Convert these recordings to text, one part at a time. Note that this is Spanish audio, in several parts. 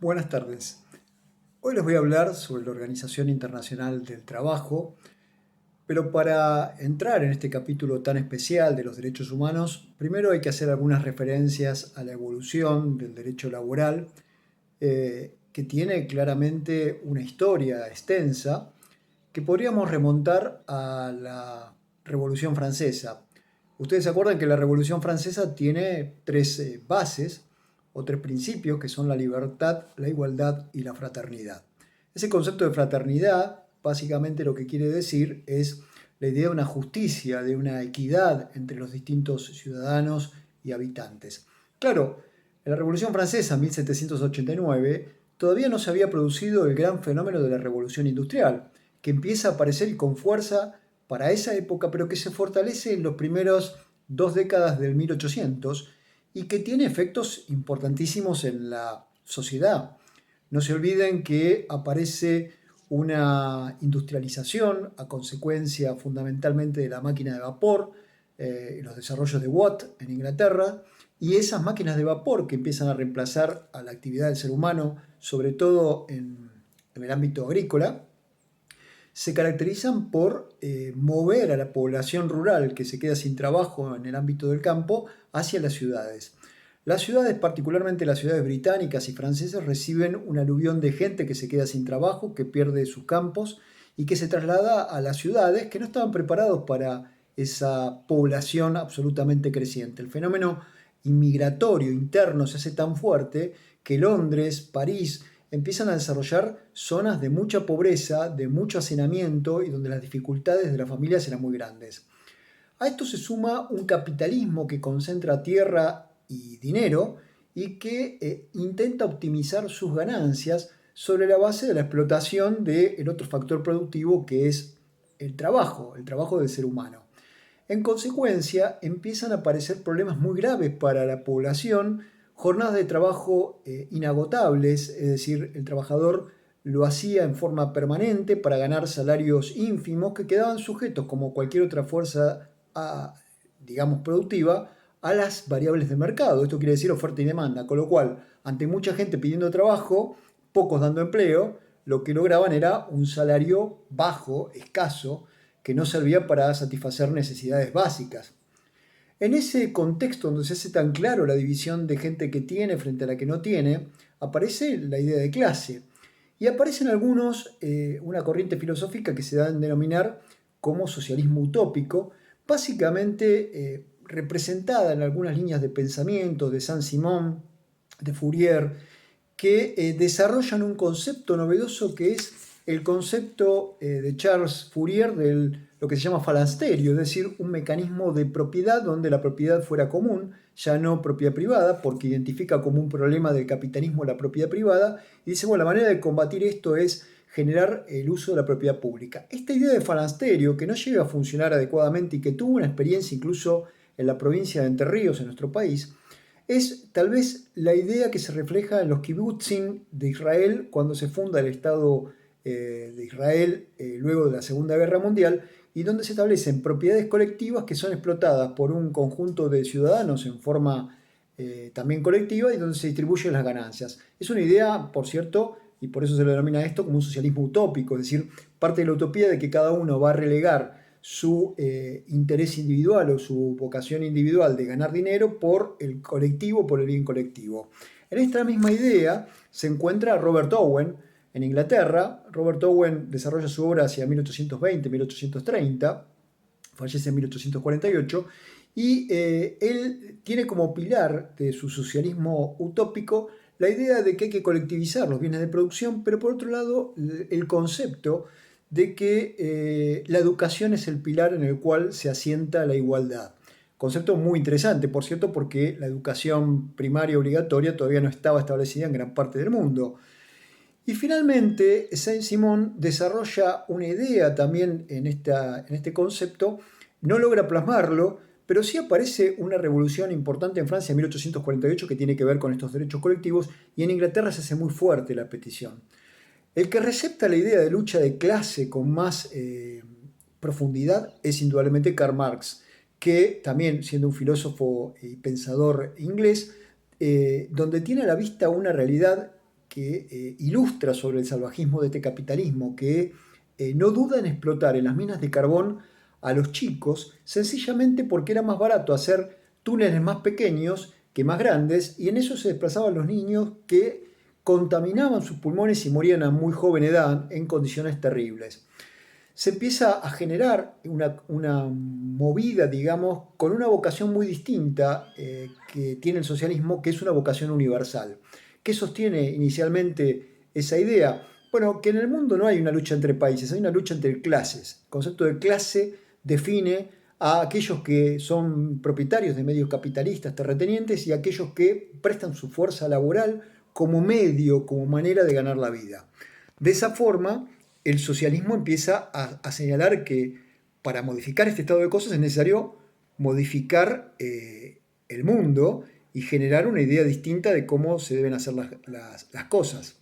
Buenas tardes. Hoy les voy a hablar sobre la Organización Internacional del Trabajo, pero para entrar en este capítulo tan especial de los derechos humanos, primero hay que hacer algunas referencias a la evolución del derecho laboral, que tiene claramente una historia extensa que podríamos remontar a la Revolución Francesa. Ustedes se acuerdan que la Revolución Francesa tiene tres bases o tres principios que son la libertad, la igualdad y la fraternidad. Ese concepto de fraternidad básicamente lo que quiere decir es la idea de una justicia, de una equidad entre los distintos ciudadanos y habitantes. Claro, en la Revolución Francesa, 1789, todavía no se había producido el gran fenómeno de la Revolución Industrial, que empieza a aparecer y con fuerza para esa época, pero que se fortalece en los primeros 2 décadas del 1800 y que tiene efectos importantísimos en la sociedad. No se olviden que aparece una industrialización a consecuencia fundamentalmente de la máquina de vapor, los desarrollos de Watt en Inglaterra, y esas máquinas de vapor que empiezan a reemplazar a la actividad del ser humano, sobre todo en el ámbito agrícola, se caracterizan por mover a la población rural que se queda sin trabajo en el ámbito del campo hacia las ciudades. Las ciudades, particularmente las ciudades británicas y francesas, reciben un aluvión de gente que se queda sin trabajo, que pierde sus campos y que se traslada a las ciudades que no estaban preparados para esa población absolutamente creciente. El fenómeno inmigratorio interno se hace tan fuerte que Londres, París, empiezan a desarrollar zonas de mucha pobreza, de mucho hacinamiento y donde las dificultades de las familias eran muy grandes. A esto se suma un capitalismo que concentra tierra y dinero y que intenta optimizar sus ganancias sobre la base de la explotación del otro factor productivo que es el trabajo del ser humano. En consecuencia, empiezan a aparecer problemas muy graves para la población, jornadas de trabajo inagotables, es decir, el trabajador lo hacía en forma permanente para ganar salarios ínfimos que quedaban sujetos, como cualquier otra fuerza, digamos, productiva, a las variables de mercado. Esto quiere decir oferta y demanda, con lo cual, ante mucha gente pidiendo trabajo, pocos dando empleo, lo que lograban era un salario bajo, escaso, que no servía para satisfacer necesidades básicas. En ese contexto donde se hace tan claro la división de gente que tiene frente a la que no tiene, aparece la idea de clase. Y aparecen algunos, una corriente filosófica que se da en denominar como socialismo utópico, básicamente representada en algunas líneas de pensamiento de Saint-Simon, de Fourier, que desarrollan un concepto novedoso que es el concepto de Charles Fourier de lo que se llama falasterio, es decir, un mecanismo de propiedad donde la propiedad fuera común, ya no propiedad privada, porque identifica como un problema del capitalismo la propiedad privada, y dice, bueno, la manera de combatir esto es generar el uso de la propiedad pública. Esta idea de falasterio, que no llega a funcionar adecuadamente y que tuvo una experiencia incluso en la provincia de Entre Ríos, en nuestro país, es tal vez la idea que se refleja en los kibutzim de Israel cuando se funda el Estado de Israel luego de la Segunda Guerra Mundial y donde se establecen propiedades colectivas que son explotadas por un conjunto de ciudadanos en forma también colectiva y donde se distribuyen las ganancias. Es una idea, por cierto, y por eso se lo denomina esto como un socialismo utópico, es decir, parte de la utopía de que cada uno va a relegar su interés individual o su vocación individual de ganar dinero por el colectivo, por el bien colectivo. En esta misma idea se encuentra Robert Owen en Inglaterra. Robert Owen desarrolla su obra hacia 1820-1830, fallece en 1848, y él tiene como pilar de su socialismo utópico la idea de que hay que colectivizar los bienes de producción, pero por otro lado el concepto de que la educación es el pilar en el cual se asienta la igualdad. Concepto muy interesante, por cierto, porque la educación primaria obligatoria todavía no estaba establecida en gran parte del mundo. Y finalmente, Saint-Simon desarrolla una idea también en este concepto, no logra plasmarlo, pero sí aparece una revolución importante en Francia en 1848 que tiene que ver con estos derechos colectivos y en Inglaterra se hace muy fuerte la petición. El que recepta la idea de lucha de clase con más profundidad es indudablemente Karl Marx, que también siendo un filósofo y pensador inglés, donde tiene a la vista una realidad que ilustra sobre el salvajismo de este capitalismo, que no duda en explotar en las minas de carbón a los chicos, sencillamente porque era más barato hacer túneles más pequeños que más grandes, y en eso se desplazaban los niños que contaminaban sus pulmones y morían a muy joven edad en condiciones terribles. Se empieza a generar una movida, digamos, con una vocación muy distinta que tiene el socialismo, que es una vocación universal. ¿Qué sostiene inicialmente esa idea? Bueno, que en el mundo no hay una lucha entre países, hay una lucha entre clases. El concepto de clase define a aquellos que son propietarios de medios capitalistas terratenientes y a aquellos que prestan su fuerza laboral como medio, como manera de ganar la vida. De esa forma, el socialismo empieza a señalar que para modificar este estado de cosas es necesario modificar el mundo y generar una idea distinta de cómo se deben hacer las cosas.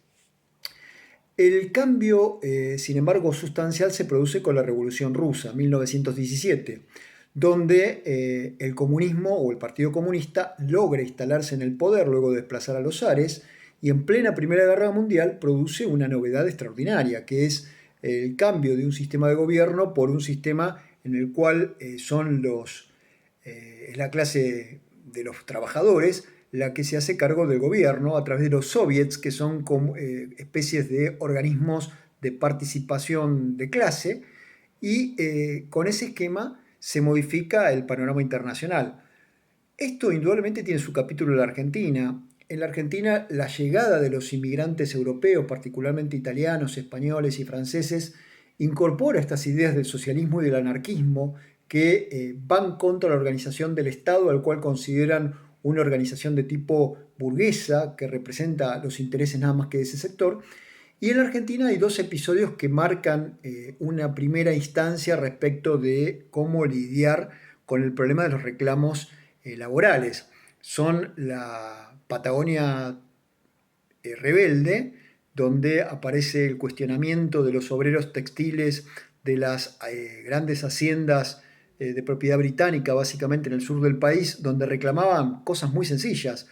El cambio, sin embargo, sustancial se produce con la Revolución Rusa, 1917, donde el comunismo o el Partido Comunista logra instalarse en el poder luego de desplazar a los zares y en plena Primera Guerra Mundial produce una novedad extraordinaria, que es el cambio de un sistema de gobierno por un sistema en el cual es la clase de los trabajadores la que se hace cargo del gobierno a través de los soviets, que son como, especies de organismos de participación de clase, y con ese esquema se modifica el panorama internacional. Esto indudablemente tiene su capítulo en la Argentina. En la Argentina, la llegada de los inmigrantes europeos, particularmente italianos, españoles y franceses, incorpora estas ideas del socialismo y del anarquismo que van contra la organización del Estado, al cual consideran una organización de tipo burguesa, que representa los intereses nada más que de ese sector. Y en la Argentina hay dos episodios que marcan una primera instancia respecto de cómo lidiar con el problema de los reclamos laborales. Son la Patagonia rebelde, donde aparece el cuestionamiento de los obreros textiles de las grandes haciendas de propiedad británica, básicamente en el sur del país, donde reclamaban cosas muy sencillas: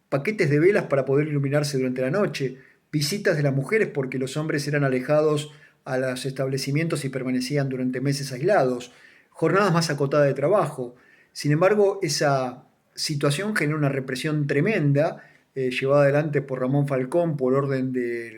paquetes de velas para poder iluminarse durante la noche, visitas de las mujeres porque los hombres eran alejados a los establecimientos y permanecían durante meses aislados, jornadas más acotadas de trabajo. Sin embargo, esa situación genera una represión tremenda, llevada adelante por Ramón Falcón por orden del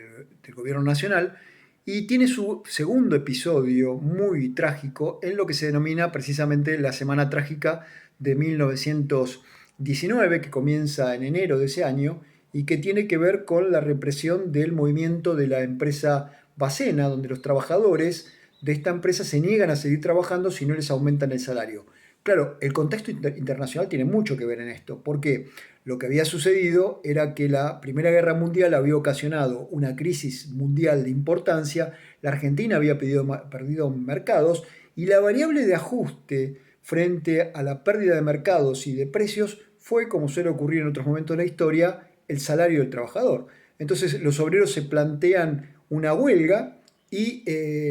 gobierno nacional, y tiene su segundo episodio muy trágico en lo que se denomina precisamente la Semana Trágica de 1919, que comienza en enero de ese año y que tiene que ver con la represión del movimiento de la empresa Bacena, donde los trabajadores de esta empresa se niegan a seguir trabajando si no les aumentan el salario. Claro, el contexto internacional tiene mucho que ver en esto, porque lo que había sucedido era que la Primera Guerra Mundial había ocasionado una crisis mundial de importancia, la Argentina había perdido mercados y la variable de ajuste frente a la pérdida de mercados y de precios fue, como suele ocurrir en otros momentos de la historia, el salario del trabajador. Entonces los obreros se plantean una huelga y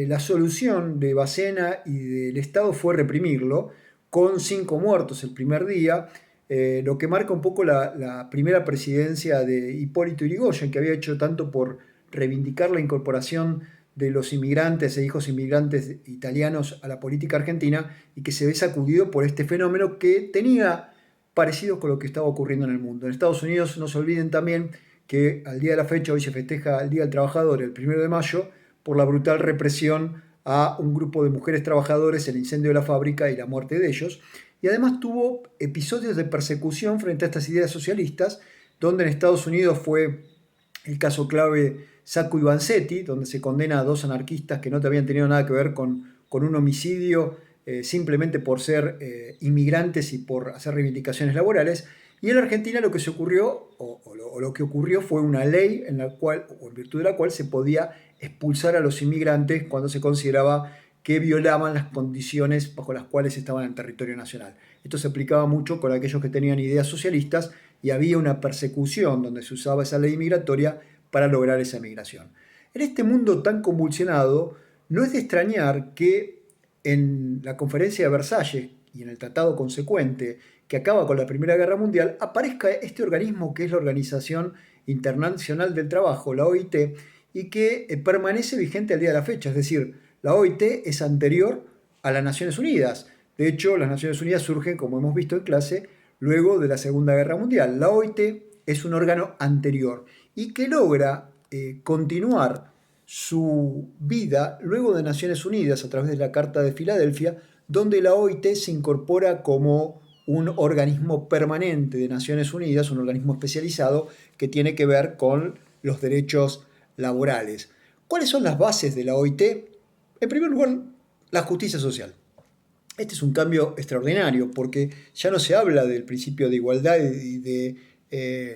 la solución de Bacena y del Estado fue reprimirlo, con 5 muertos el primer día, lo que marca un poco la primera presidencia de Hipólito Yrigoyen, que había hecho tanto por reivindicar la incorporación de los inmigrantes e hijos inmigrantes italianos a la política argentina, y que se ve sacudido por este fenómeno que tenía parecido con lo que estaba ocurriendo en el mundo. En Estados Unidos, no se olviden también que al día de la fecha, hoy se festeja el Día del Trabajador, el 1 de mayo, por la brutal represión a un grupo de mujeres trabajadores, el incendio de la fábrica y la muerte de ellos. Y además tuvo episodios de persecución frente a estas ideas socialistas, donde en Estados Unidos fue el caso clave Sacco y Vanzetti, donde se condena a 2 anarquistas que no habían tenido nada que ver con un homicidio, simplemente por ser inmigrantes y por hacer reivindicaciones laborales. Y en la Argentina lo que se ocurrió, o lo que ocurrió, fue una ley en la cual, o en virtud de la cual se podía expulsar a los inmigrantes cuando se consideraba que violaban las condiciones bajo las cuales estaban en territorio nacional. Esto se aplicaba mucho con aquellos que tenían ideas socialistas y había una persecución donde se usaba esa ley migratoria para lograr esa migración. En este mundo tan convulsionado, no es de extrañar que en la Conferencia de Versalles y en el tratado consecuente que acaba con la Primera Guerra Mundial aparezca este organismo que es la Organización Internacional del Trabajo, la OIT, y que permanece vigente al día de la fecha. Es decir, la OIT es anterior a las Naciones Unidas. De hecho, las Naciones Unidas surgen, como hemos visto en clase, luego de la Segunda Guerra Mundial. La OIT es un órgano anterior y que logra continuar su vida luego de Naciones Unidas a través de la Carta de Filadelfia, donde la OIT se incorpora como un organismo permanente de Naciones Unidas, un organismo especializado que tiene que ver con los derechos laborales. ¿Cuáles son las bases de la OIT? En primer lugar, la justicia social. Este es un cambio extraordinario porque ya no se habla del principio de igualdad y de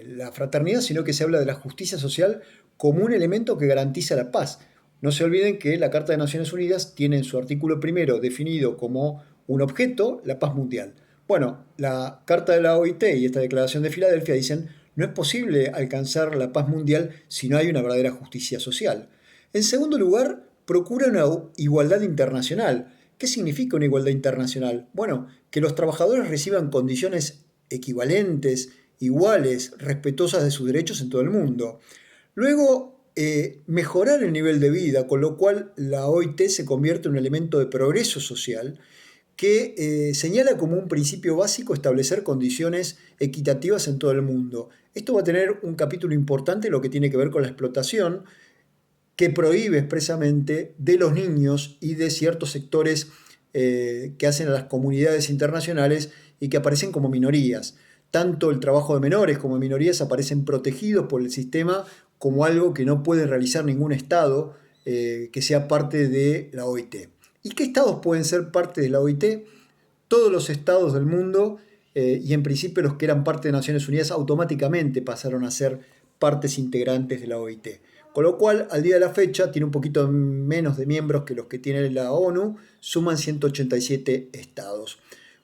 la fraternidad, sino que se habla de la justicia social como un elemento que garantiza la paz. No se olviden que la Carta de Naciones Unidas tiene en su artículo primero definido como un objeto la paz mundial. Bueno, la Carta de la OIT y esta Declaración de Filadelfia dicen no es posible alcanzar la paz mundial si no hay una verdadera justicia social. En segundo lugar, procura una igualdad internacional. ¿Qué significa una igualdad internacional? Bueno, que los trabajadores reciban condiciones equivalentes, iguales, respetuosas de sus derechos en todo el mundo. Luego, mejorar el nivel de vida, con lo cual la OIT se convierte en un elemento de progreso social que señala como un principio básico establecer condiciones equitativas en todo el mundo. Esto va a tener un capítulo importante en lo que tiene que ver con la explotación, que prohíbe expresamente de los niños y de ciertos sectores que hacen a las comunidades internacionales y que aparecen como minorías. Tanto el trabajo de menores como de minorías aparecen protegidos por el sistema como algo que no puede realizar ningún Estado que sea parte de la OIT. ¿Y qué estados pueden ser parte de la OIT? Todos los estados del mundo y en principio los que eran parte de Naciones Unidas automáticamente pasaron a ser partes integrantes de la OIT. Con lo cual, al día de la fecha, tiene un poquito menos de miembros que los que tiene la ONU, suman 187 estados.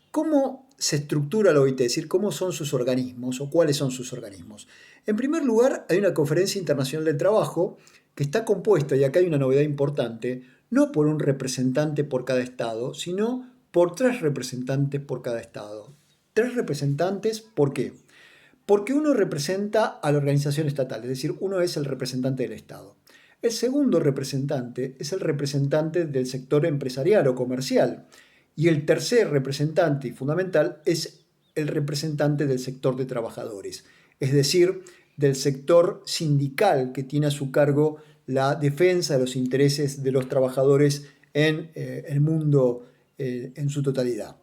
¿Cómo se estructura la OIT? Es decir, ¿cómo son sus organismos o cuáles son sus organismos? En primer lugar, hay una Conferencia Internacional del Trabajo que está compuesta, y acá hay una novedad importante, no por un representante por cada estado, sino por 3 representantes por cada estado. 3 representantes, ¿por qué? Porque uno representa a la organización estatal, es decir, uno es el representante del Estado. El segundo representante es el representante del sector empresarial o comercial. Y el tercer representante y fundamental es el representante del sector de trabajadores, es decir, del sector sindical que tiene a su cargo la defensa de los intereses de los trabajadores en el mundo en su totalidad.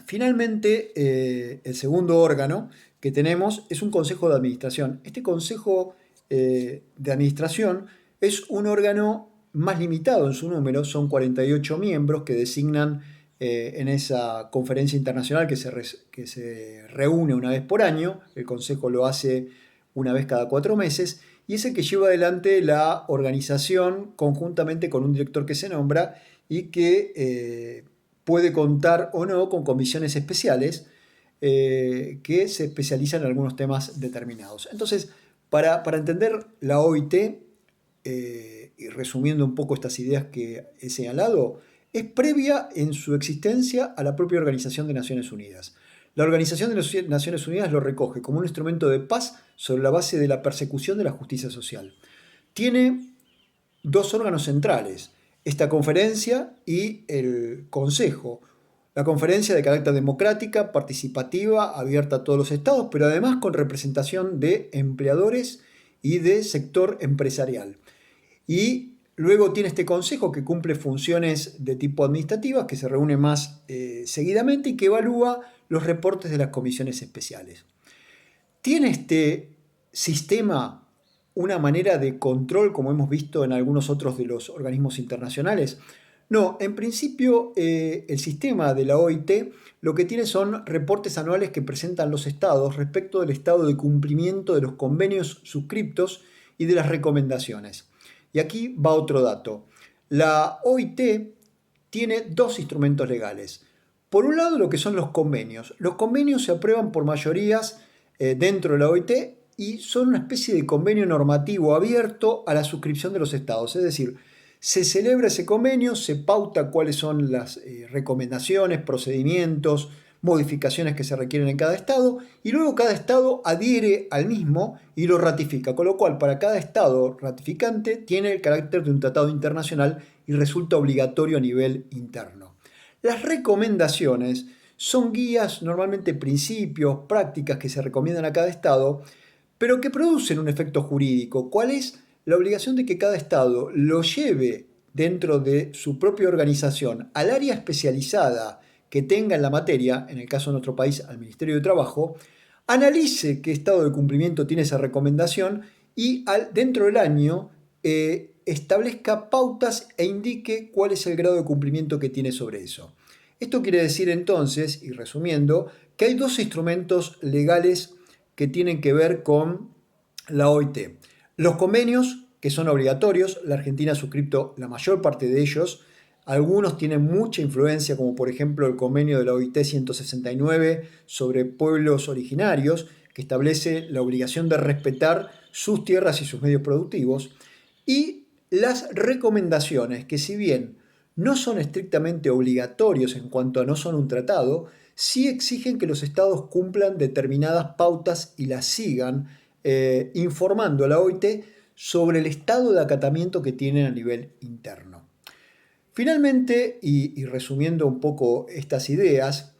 Finalmente, el segundo órgano que tenemos es un consejo de administración. Este consejo de administración es un órgano más limitado en su número, son 48 miembros que designan en esa conferencia internacional que se reúne una vez por año. El consejo lo hace una vez cada 4 meses y es el que lleva adelante la organización conjuntamente con un director que se nombra y que puede contar o no con comisiones especiales que se especializan en algunos temas determinados. Entonces, para entender la OIT, y resumiendo un poco estas ideas que he señalado, es previa en su existencia a la propia Organización de Naciones Unidas. La Organización de las Naciones Unidas lo recoge como un instrumento de paz sobre la base de la persecución de la justicia social. Tiene 2 órganos centrales, esta conferencia y el Consejo. La conferencia de carácter democrática, participativa, abierta a todos los estados, pero además con representación de empleadores y de sector empresarial. Y luego tiene este consejo que cumple funciones de tipo administrativas, que se reúne más seguidamente y que evalúa los reportes de las comisiones especiales. ¿Tiene este sistema una manera de control como hemos visto en algunos otros de los organismos internacionales? No, en principio el sistema de la OIT lo que tiene son reportes anuales que presentan los estados respecto del estado de cumplimiento de los convenios suscriptos y de las recomendaciones. Y aquí va otro dato. La OIT tiene 2 instrumentos legales. Por un lado, lo que son los convenios. Los convenios se aprueban por mayorías dentro de la OIT y son una especie de convenio normativo abierto a la suscripción de los estados. Es decir, se celebra ese convenio, se pauta cuáles son las recomendaciones, procedimientos, modificaciones que se requieren en cada estado y luego cada estado adhiere al mismo y lo ratifica, con lo cual para cada estado ratificante tiene el carácter de un tratado internacional y resulta obligatorio a nivel interno. Las recomendaciones son guías, normalmente principios, prácticas que se recomiendan a cada estado, pero que producen un efecto jurídico. ¿Cuál es la obligación de que cada estado lo lleve dentro de su propia organización al área especializada que tenga en la materia, en el caso de nuestro país al Ministerio de Trabajo, analice qué estado de cumplimiento tiene esa recomendación y dentro del año establezca pautas e indique cuál es el grado de cumplimiento que tiene sobre eso? Esto quiere decir entonces, y resumiendo, que hay dos instrumentos legales que tienen que ver con la OIT. Los convenios, que son obligatorios, la Argentina ha suscrito la mayor parte de ellos, algunos tienen mucha influencia, como por ejemplo el convenio de la OIT 169 sobre pueblos originarios, que establece la obligación de respetar sus tierras y sus medios productivos, y las recomendaciones, que si bien no son estrictamente obligatorios en cuanto a no son un tratado, sí exigen que los estados cumplan determinadas pautas y las sigan, informando a la OIT sobre el estado de acatamiento que tienen a nivel interno. Finalmente, y resumiendo un poco estas ideas,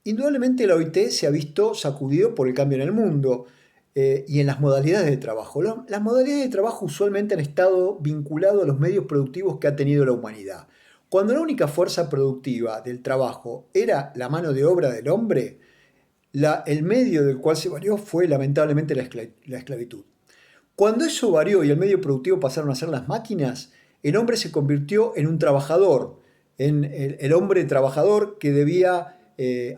indudablemente la OIT se ha visto sacudido por el cambio en el mundo y en las modalidades de trabajo. Las modalidades de trabajo usualmente han estado vinculadas a los medios productivos que ha tenido la humanidad. Cuando la única fuerza productiva del trabajo era la mano de obra del hombre, el medio del cual se varió fue lamentablemente la esclavitud. Cuando eso varió y el medio productivo pasaron a ser las máquinas, el hombre se convirtió en un trabajador, en el hombre trabajador que debía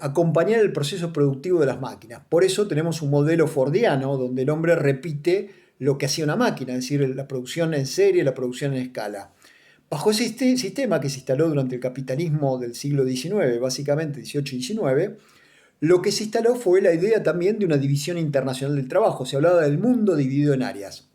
acompañar el proceso productivo de las máquinas. Por eso tenemos un modelo fordiano donde el hombre repite lo que hacía una máquina, es decir, la producción en serie, la producción en escala. Bajo ese sistema que se instaló durante el capitalismo del siglo XIX, básicamente XVIII y XIX, lo que se instaló fue la idea también de una división internacional del trabajo. Se hablaba del mundo dividido en áreas.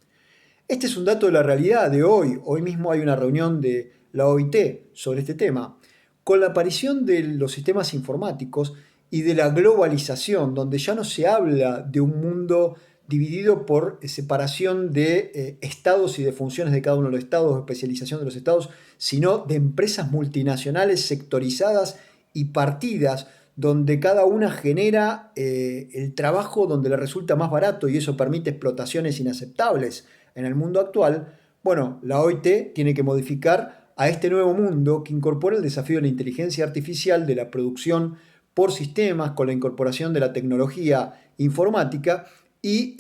Este es un dato de la realidad de hoy. Hoy mismo hay una reunión de la OIT sobre este tema. Con la aparición de los sistemas informáticos y de la globalización, donde ya no se habla de un mundo dividido por separación de estados y de funciones de cada uno de los estados, especialización de los estados, sino de empresas multinacionales sectorizadas y partidas, donde cada una genera el trabajo donde le resulta más barato y eso permite explotaciones inaceptables en el mundo actual. Bueno, la OIT tiene que modificar a este nuevo mundo que incorpora el desafío de la inteligencia artificial, de la producción por sistemas, con la incorporación de la tecnología informática y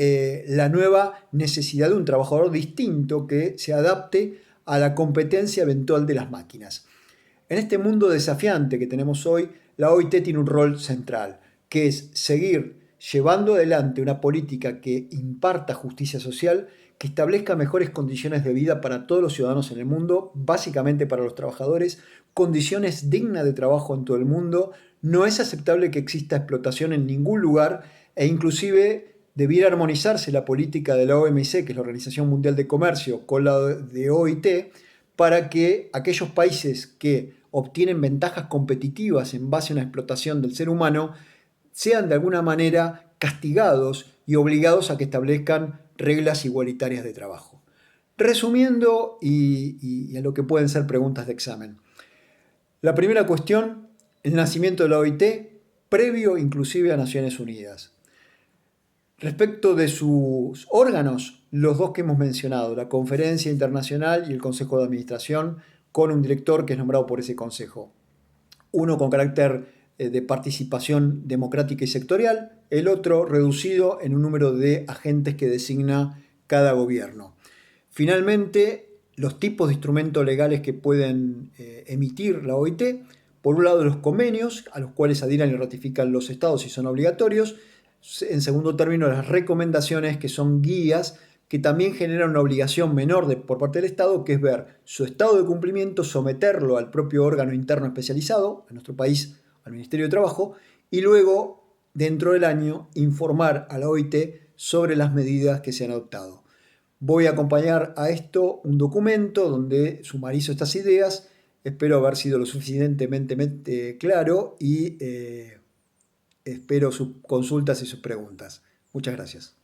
la nueva necesidad de un trabajador distinto que se adapte a la competencia eventual de las máquinas. En este mundo desafiante que tenemos hoy, la OIT tiene un rol central, que es seguir llevando adelante una política que imparta justicia social, que establezca mejores condiciones de vida para todos los ciudadanos en el mundo, básicamente para los trabajadores, condiciones dignas de trabajo en todo el mundo. No es aceptable que exista explotación en ningún lugar e inclusive debiera armonizarse la política de la OMC, que es la Organización Mundial de Comercio, con la de OIT, para que aquellos países que obtienen ventajas competitivas en base a una explotación del ser humano sean de alguna manera castigados y obligados a que establezcan reglas igualitarias de trabajo. Resumiendo y a lo que pueden ser preguntas de examen. La primera cuestión, el nacimiento de la OIT, previo inclusive a Naciones Unidas. Respecto de sus órganos, los dos que hemos mencionado, la Conferencia Internacional y el Consejo de Administración, con un director que es nombrado por ese consejo. Uno con carácter de participación democrática y sectorial, el otro reducido en un número de agentes que designa cada gobierno. Finalmente, los tipos de instrumentos legales que pueden emitir la OIT, por un lado los convenios, a los cuales adhieran y ratifican los estados y son obligatorios. En segundo término, las recomendaciones, que son guías que también generan una obligación menor por parte del Estado, que es ver su estado de cumplimiento, someterlo al propio órgano interno especializado, en nuestro país al Ministerio de Trabajo, y luego, dentro del año, informar a la OIT sobre las medidas que se han adoptado. Voy a acompañar a esto un documento donde sumarizo estas ideas Espero haber sido lo suficientemente claro y espero sus consultas y sus preguntas. Muchas gracias.